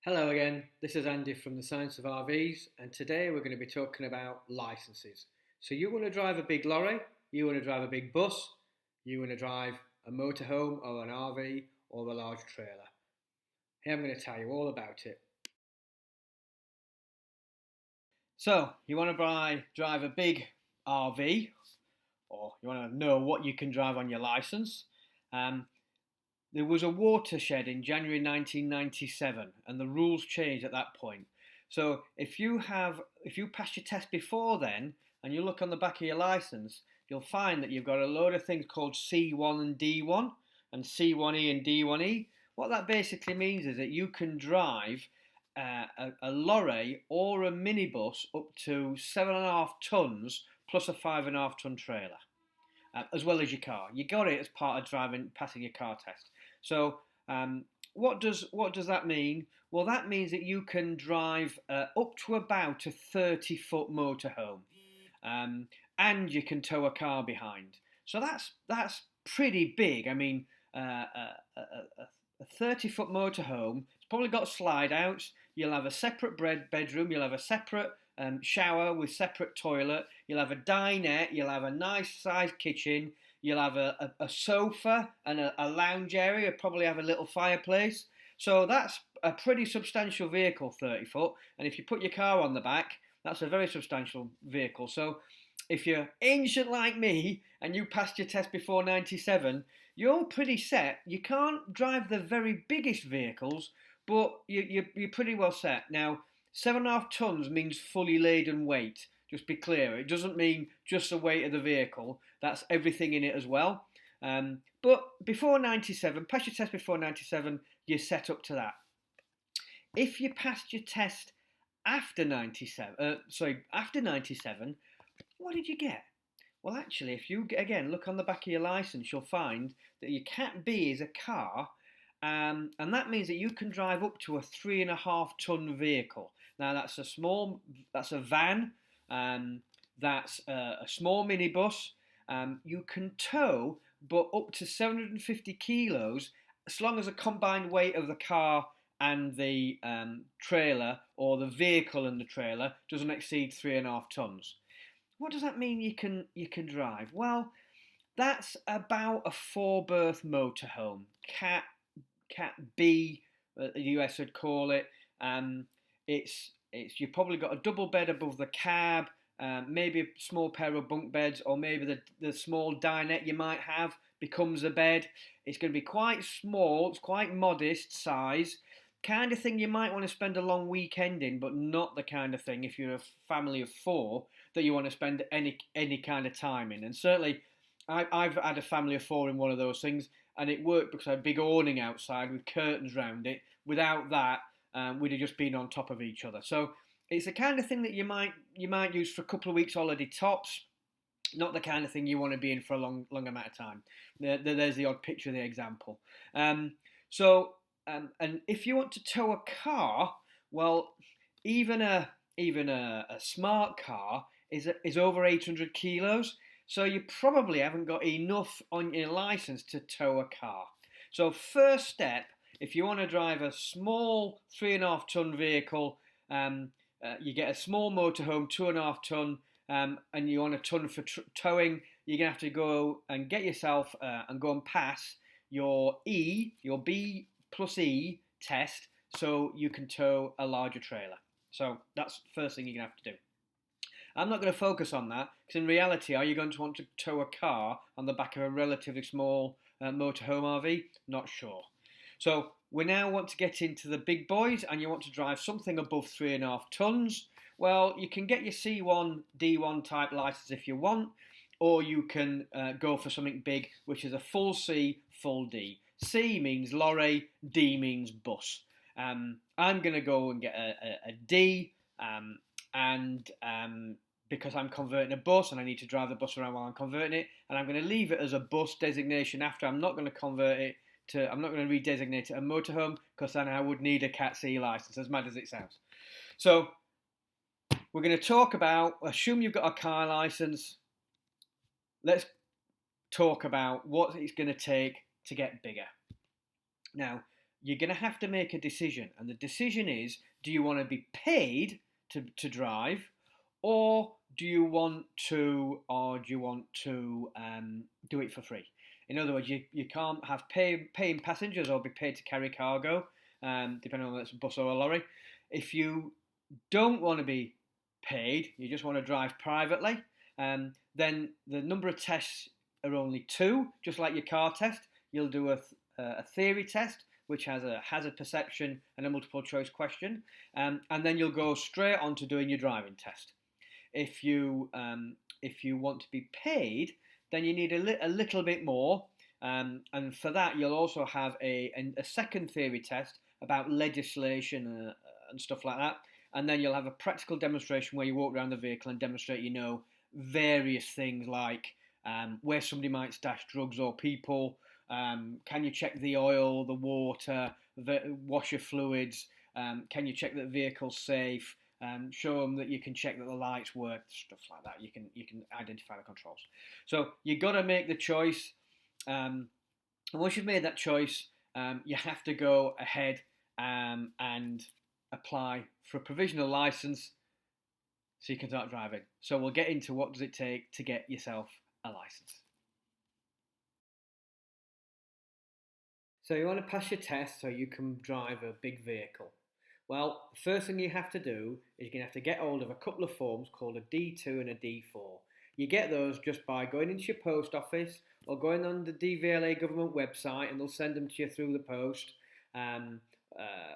Hello again, this is Andy from the Science of RVs, and today we're going to be talking about licenses. So you want to drive a big lorry, you want to drive a big bus, you want to drive a motorhome or an RV or a large trailer. Here I'm going to tell you all about it. So you want to drive a big RV, or you want to know what you can drive on your license. Um, There was a watershed in January 1997, and the rules changed at that point. So if you passed your test before then, and you look on the back of your license, you'll find that you've got a load of things called C1 and D1, and C1E and D1E. What that basically means is that you can drive a lorry or a minibus up to 7.5 tons plus a 5.5 ton trailer, as well as your car. You got it as part of passing your car test. So what does that mean? Well, that means that you can drive up to about a 30-foot motorhome, and you can tow a car behind. So that's pretty big. I mean, a 30-foot motorhome. It's probably got slide outs. You'll have a separate bedroom. You'll have a separate shower with separate toilet. You'll have a dinette. You'll have a nice sized kitchen. You'll have a sofa and a lounge area. Probably have a little fireplace. So that's a pretty substantial vehicle, 30 foot. And if you put your car on the back, that's a very substantial vehicle. So if you're ancient like me and you passed your test before 97, you're pretty set. You can't drive the very biggest vehicles, but you're pretty well set. Now, 7.5 tons means fully laden weight. Just be clear, it doesn't mean just the weight of the vehicle. That's everything in it as well. But before 97, pass your test before 97, you're set up to that. If you passed your test after 97, what did you get? Well, actually, if you again look on the back of your license, you'll find that your Cat B is a car, and that means that you can drive up to a 3.5 ton vehicle. Now that's a van, that's a small minibus. You can tow, but up to 750 kilos, as long as the combined weight of the car and the trailer, or the vehicle and the trailer, doesn't exceed 3.5 tons. What does that mean you can drive? Well, that's about a 4-berth motorhome, Cat B, the US would call it. It's you've probably got a double bed above the cab, maybe a small pair of bunk beds, or maybe the small dinette you might have becomes a bed. It's going to be quite small. It's quite modest size. Kind of thing you might want to spend a long weekend in, but not the kind of thing, if you're a family of 4, that you want to spend any kind of time in. And certainly, I've had a family of 4 in one of those things, and it worked because I had a big awning outside with curtains round it. Without that, we'd have just been on top of each other. So it's the kind of thing that you might use for a couple of weeks holiday tops. Not the kind of thing you want to be in for a long amount of time. There's the odd picture of the example. And if you want to tow a car, well, even a smart car is over 800 kilos. So you probably haven't got enough on your license to tow a car. So first step, if you want to drive a small 3.5 ton vehicle, you get a small motorhome, 2.5 ton, and you want a ton for towing, you're going to have to go and get yourself and go and pass your B plus E test, so you can tow a larger trailer. So that's the first thing you're going to have to do. I'm not going to focus on that, because in reality, are you going to want to tow a car on the back of a relatively small motorhome RV? Not sure. So we now want to get into the big boys, and you want to drive something above 3.5 tons. Well, you can get your C1, D1 type license if you want, or you can go for something big, which is a full C, full D. C means lorry, D means bus. I'm going to go and get a D, because I'm converting a bus and I need to drive the bus around while I'm converting it, and I'm going to leave it as a bus designation after. I'm not going to redesignate it a motorhome, because then I would need a Cat C license, as mad as it sounds. So we're going to talk about, assume you've got a car license, let's talk about what it's going to take to get bigger. Now, you're going to have to make a decision. And the decision is, do you want to be paid to drive, or do you want to do it for free? In other words, you can't have paying passengers or be paid to carry cargo, depending on whether it's a bus or a lorry. If you don't want to be paid, you just want to drive privately, then the number of tests are only 2, just like your car test. You'll do a theory test, which has a hazard perception and a multiple choice question, and then you'll go straight on to doing your driving test. If you want to be paid, then you need a little bit more, and for that you'll also have a second theory test about legislation and stuff like that, and then you'll have a practical demonstration where you walk around the vehicle and demonstrate various things like where somebody might stash drugs or people, can you check the oil, the water, the washer fluids, can you check that the vehicle's safe, show them that you can check that the lights work, stuff like that. You can identify the controls. So you've got to make the choice, and once you've made that choice, you have to go ahead and apply for a provisional license so you can start driving. So we'll get into what does it take to get yourself a license. So you want to pass your test so you can drive a big vehicle. Well, the first thing you have to do is you're going to have to get hold of a couple of forms called a D2 and a D4. You get those just by going into your post office or going on the DVLA government website, and they'll send them to you through the post,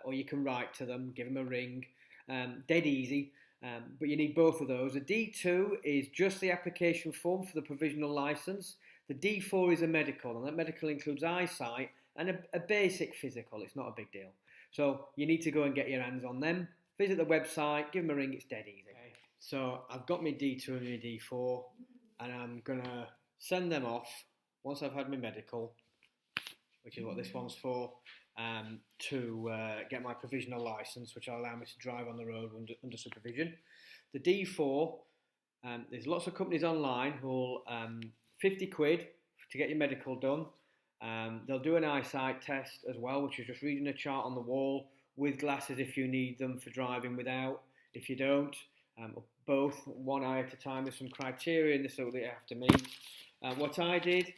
or you can write to them, give them a ring, dead easy. But you need both of those. The D2 is just the application form for the provisional license. The D4 is a medical, and that medical includes eyesight and a basic physical. It's not a big deal. So you need to go and get your hands on them. Visit the website, give them a ring, it's dead easy. Okay. So I've got my D2 and my D4, and I'm going to send them off once I've had my medical, which is what this one's for, to get my provisional license, which will allow me to drive on the road under supervision. The D4, there's lots of companies online who'll £50 to get your medical done. They'll do an eyesight test as well, which is just reading a chart on the wall with glasses if you need them for driving, without if you don't. Both, one eye at a time. There's some criteria in this that you have to meet. What I did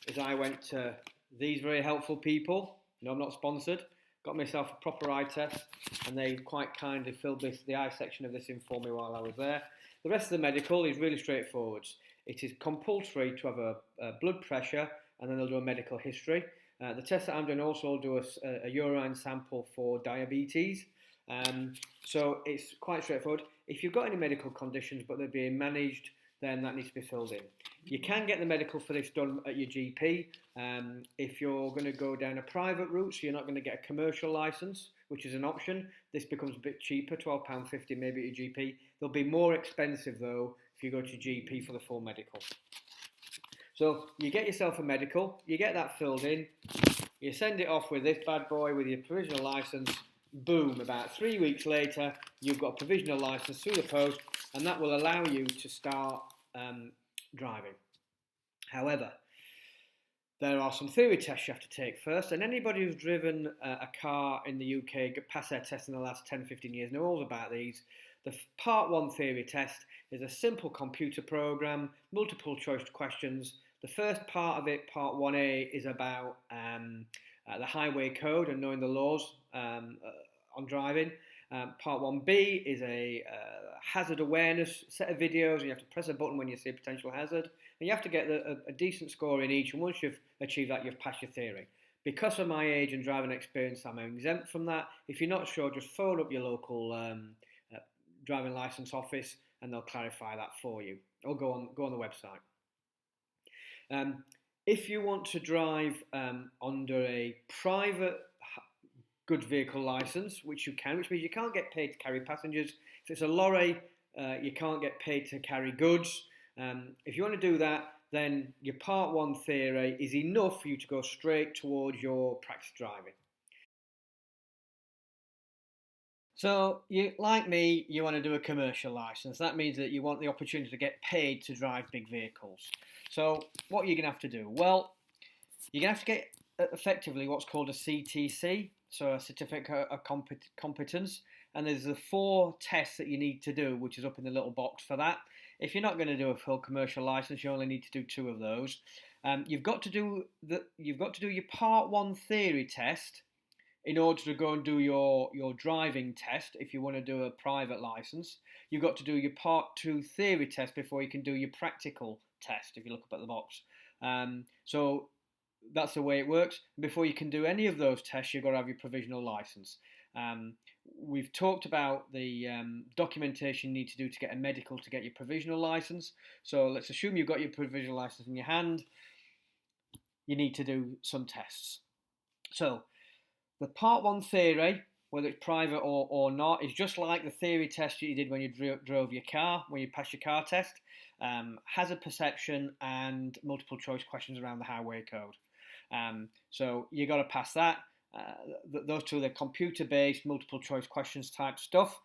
is I went to these very helpful people. No, I'm not sponsored. Got myself a proper eye test, and they quite kindly filled the eye section of this in for me while I was there. The rest of the medical is really straightforward. It is compulsory to have a blood pressure, and then they'll do a medical history. The test that I'm doing also will do a urine sample for diabetes. So it's quite straightforward. If you've got any medical conditions but they're being managed, then that needs to be filled in. You can get the medical for this done at your GP. If you're going to go down a private route, so you're not going to get a commercial licence, which is an option, this becomes a bit cheaper, £12.50 maybe at your GP. They'll be more expensive though if you go to GP for the full medical. So you get yourself a medical, you get that filled in, you send it off with this bad boy with your provisional licence. Boom, about 3 weeks later, you've got a provisional licence through the post, and that will allow you to start driving. However, there are some theory tests you have to take first, and anybody who's driven a car in the UK, passed their test in the last 10-15 years, knows about these. The Part 1 theory test is a simple computer program, multiple choice questions. The first part of it, Part 1A, is about the highway code and knowing the laws on driving. Part 1B is a hazard awareness set of videos, and you have to press a button when you see a potential hazard. And you have to get a decent score in each, and once you've achieved that, you've passed your theory. Because of my age and driving experience, I'm exempt from that. If you're not sure, just phone up your local driving licence office, and they'll clarify that for you. Or go on the website. If you want to drive under a private goods vehicle licence, which you can, which means you can't get paid to carry passengers. If it's a lorry, you can't get paid to carry goods. If you want to do that, then your Part 1 theory is enough for you to go straight towards your practice driving. So, like me, you want to do a commercial licence. That means that you want the opportunity to get paid to drive big vehicles. So, what are you going to have to do? Well, you're going to have to get effectively what's called a CTC, so a Certificate of Competence, and there's the 4 tests that you need to do, which is up in the little box for that. If you're not going to do a full commercial license, you only need to do 2 of those. You've got to do your Part 1 theory test in order to go and do your driving test. If you want to do a private license, you've got to do your Part 2 theory test before you can do your practical test, if you look up at the box. So that's the way it works. Before you can do any of those tests, you've got to have your provisional license. We've talked about the documentation you need to do to get a medical to get your provisional license. So let's assume you've got your provisional license in your hand. You need to do some tests. So the Part 1 theory, whether it's private or not, is just like the theory test you did when you drove your car, when you passed your car test. Hazard perception and multiple choice questions around the highway code. So you got to pass that. Those 2 are the computer-based multiple choice questions type stuff.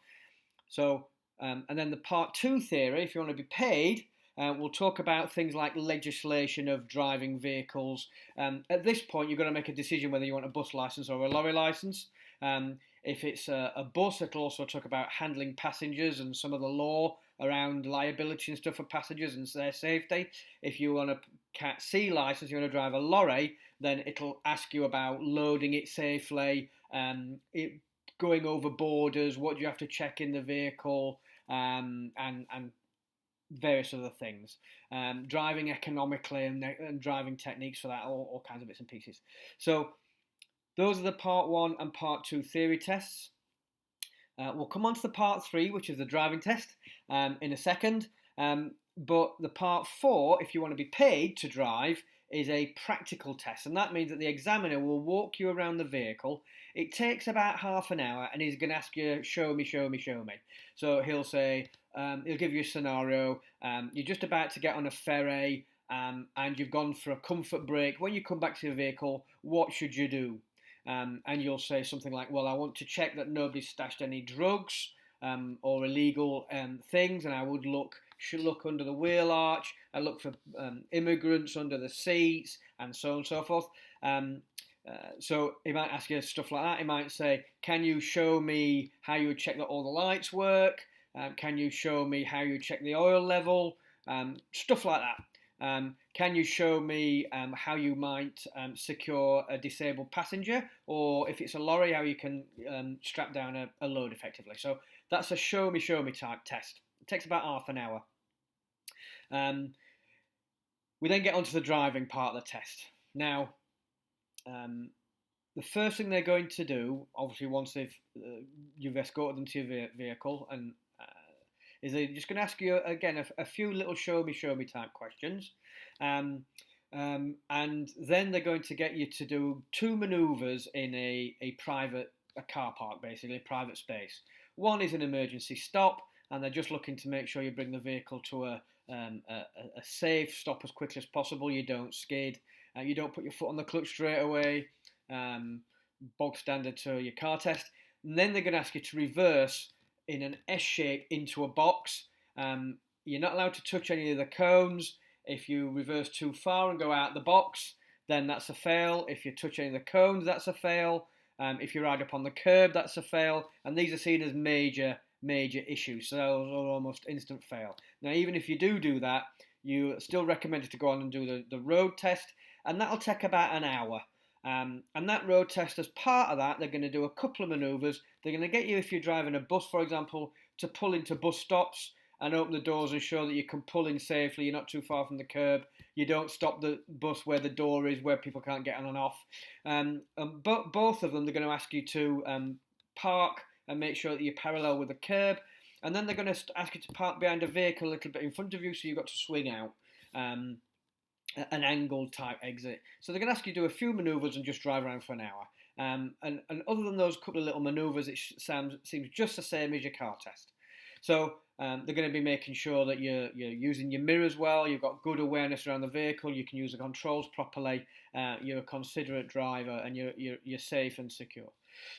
So and then the Part 2 theory, if you want to be paid, we'll talk about things like legislation of driving vehicles. At this point, you've got to make a decision whether you want a bus license or a lorry license. If it's a bus, it'll also talk about handling passengers and some of the law around liability and stuff for passengers and their safety. If you want a Cat C license, you want to drive a lorry, then it'll ask you about loading it safely, going over borders, what do you have to check in the vehicle, and various other things. Driving economically and driving techniques for that, all kinds of bits and pieces. So those are the Part 1 and Part 2 theory tests. We'll come on to the Part 3, which is the driving test, in a second. But the Part 4, if you want to be paid to drive, is a practical test. And that means that the examiner will walk you around the vehicle. It takes about half an hour, and he's going to ask you, show me, show me, show me. So he'll say, he'll give you a scenario. You're just about to get on a ferry, and you've gone for a comfort break. When you come back to your vehicle, what should you do? And you'll say something like, well, I want to check that nobody's stashed any drugs or illegal things, and I should look under the wheel arch, I look for immigrants under the seats, and so on and so forth. So he might ask you stuff like that. He might say, can you show me how you would check that all the lights work? Can you show me how you check the oil level? Stuff like that. Can you show me how you might secure a disabled passenger, or if it's a lorry, how you can strap down a load effectively. So that's a show me type test. It takes about half an hour. We then get onto the driving part of the test. Now, the first thing they're going to do, obviously once you've escorted them to your vehicle, and is they're just going to ask you again a few little show me type questions, and then they're going to get you to do 2 manoeuvres in a car park, basically a private space. One is an emergency stop, and they're just looking to make sure you bring the vehicle to a safe stop as quickly as possible. You don't skid, you don't put your foot on the clutch straight away. Bog standard to your car test. And then they're going to ask you to reverse in an S shape into a box. You're not allowed to touch any of the cones. If you reverse too far and go out the box, then that's a fail. If you touch any of the cones, that's a fail. If you ride up on the curb, that's a fail. And these are seen as major issues, so those are almost instant fail. Now, even if you do that, you still recommended to go on and do the road test, and that'll take about an hour. And that road test, as part of that, they're going to do a couple of manoeuvres. They're going to get you, if you're driving a bus, for example, to pull into bus stops and open the doors and show that you can pull in safely. You're not too far from the curb. You don't stop the bus where the door is, where people can't get on and off. But both of them, they're going to ask you to park and make sure that you're parallel with the curb. And then they're going to ask you to park behind a vehicle a little bit in front of you, so you've got to swing out. An angled type exit. So they're going to ask you to do a few manoeuvres and just drive around for an hour. And other than those couple of little manoeuvres, it seems just the same as your car test. So they're going to be making sure that you're using your mirrors well, you've got good awareness around the vehicle, you can use the controls properly, you're a considerate driver, and you're safe and secure.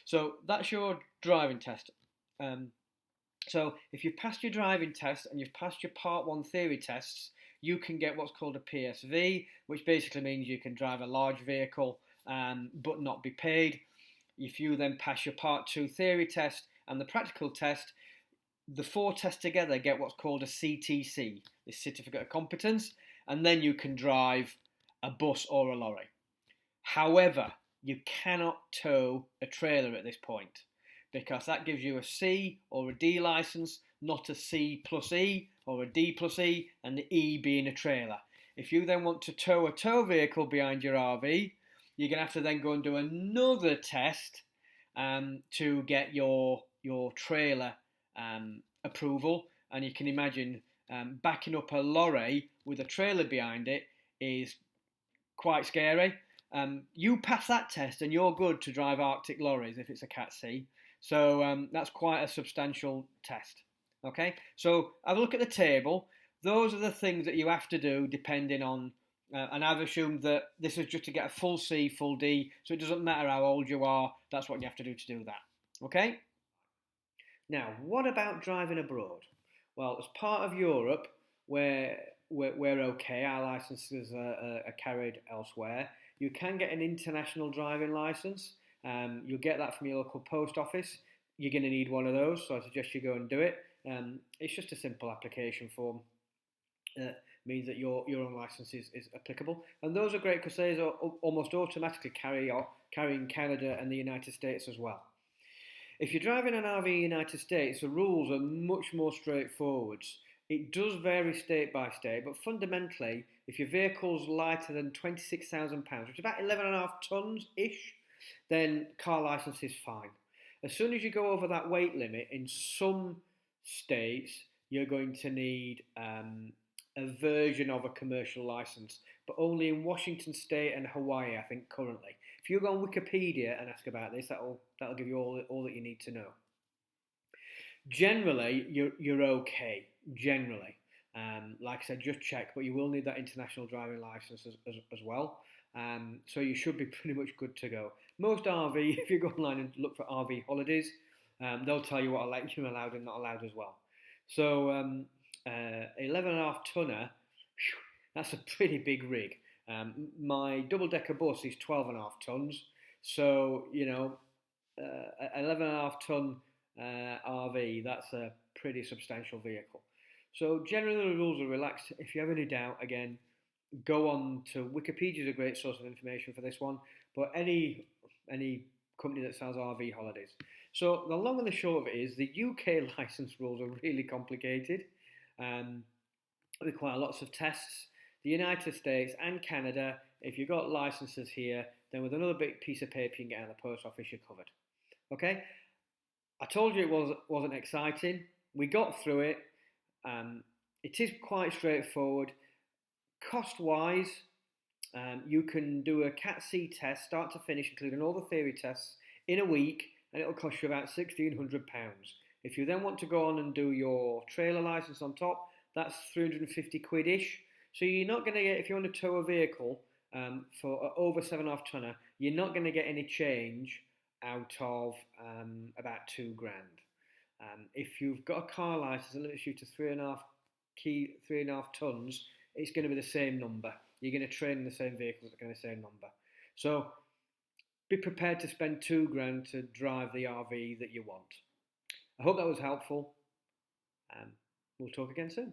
So that's your driving test. So if you've passed your driving test and you've passed your Part 1 theory tests, you can get what's called a PSV, which basically means you can drive a large vehicle but not be paid. If you then pass your Part 2 theory test and the practical test, the 4 tests together get what's called a CTC, the Certificate of Competence, and then you can drive a bus or a lorry. However, you cannot tow a trailer at this point because that gives you a C or a D license, not a C plus E or a D plus E, and the E being a trailer. If you then want to tow a tow vehicle behind your RV, you're going to have to then go and do another test to get your trailer approval. And you can imagine backing up a lorry with a trailer behind it is quite scary. You pass that test and you're good to drive Arctic lorries if it's a Cat C. So that's quite a substantial test. Okay, so have a look at the table. Those are the things that you have to do depending on, and I've assumed that this is just to get a full C, full D, so it doesn't matter how old you are, that's what you have to do that. Okay? Now, what about driving abroad? Well, as part of Europe, we're okay, our licenses are carried elsewhere. You can get an international driving license. You'll get that from your local post office. You're going to need one of those, so I suggest you go and do it. It's just a simple application form. Means that your own license is applicable. And those are great because they almost automatically carry in Canada and the United States as well. If you're driving an RV in the United States, the rules are much more straightforward. It does vary state by state, but fundamentally, if your vehicle's lighter than £26,000, which is about 11.5 tonnes-ish, then car licence is fine. As soon as you go over that weight limit, in some states, you're going to need a version of a commercial license, but only in Washington State and Hawaii, I think, currently. If you go on Wikipedia and ask about this, that'll give you all that you need to know. Generally, you're okay. Generally, like I said, just check, but you will need that international driving license as well. So you should be pretty much good to go. Most RV, if you go online and look for RV holidays, they'll tell you what you're allowed and not allowed as well. So 11.5 tonner, that's a pretty big rig. My double-decker bus is 12.5 tons, so 11.5 ton RV, that's a pretty substantial vehicle. So generally the rules are relaxed. If you have any doubt, again, go on to Wikipedia is a great source of information for this one, but any company that sells RV holidays. So the long and the short of it is the UK license rules are really complicated. Require lots of tests. The United States and Canada, if you've got licenses here, then with another big piece of paper you can get out of the post office, you're covered. Okay? I told you it wasn't exciting. We got through it. It is quite straightforward. Cost-wise, you can do a Cat C test, start to finish, including all the theory tests, in a week, and it'll cost you about £1,600. If you then want to go on and do your trailer license on top, that's 350 quid-ish. So you're not going to get, if you want to tow a vehicle for over 7.5 tonner, you're not going to get any change out of about £2,000. If you've got a car license that limits you to 3.5 tons, it's going to be the same number. You're going to train in the same vehicles that are going to be the same number. So be prepared to spend £2,000 to drive the RV that you want. I hope that was helpful. We'll talk again soon.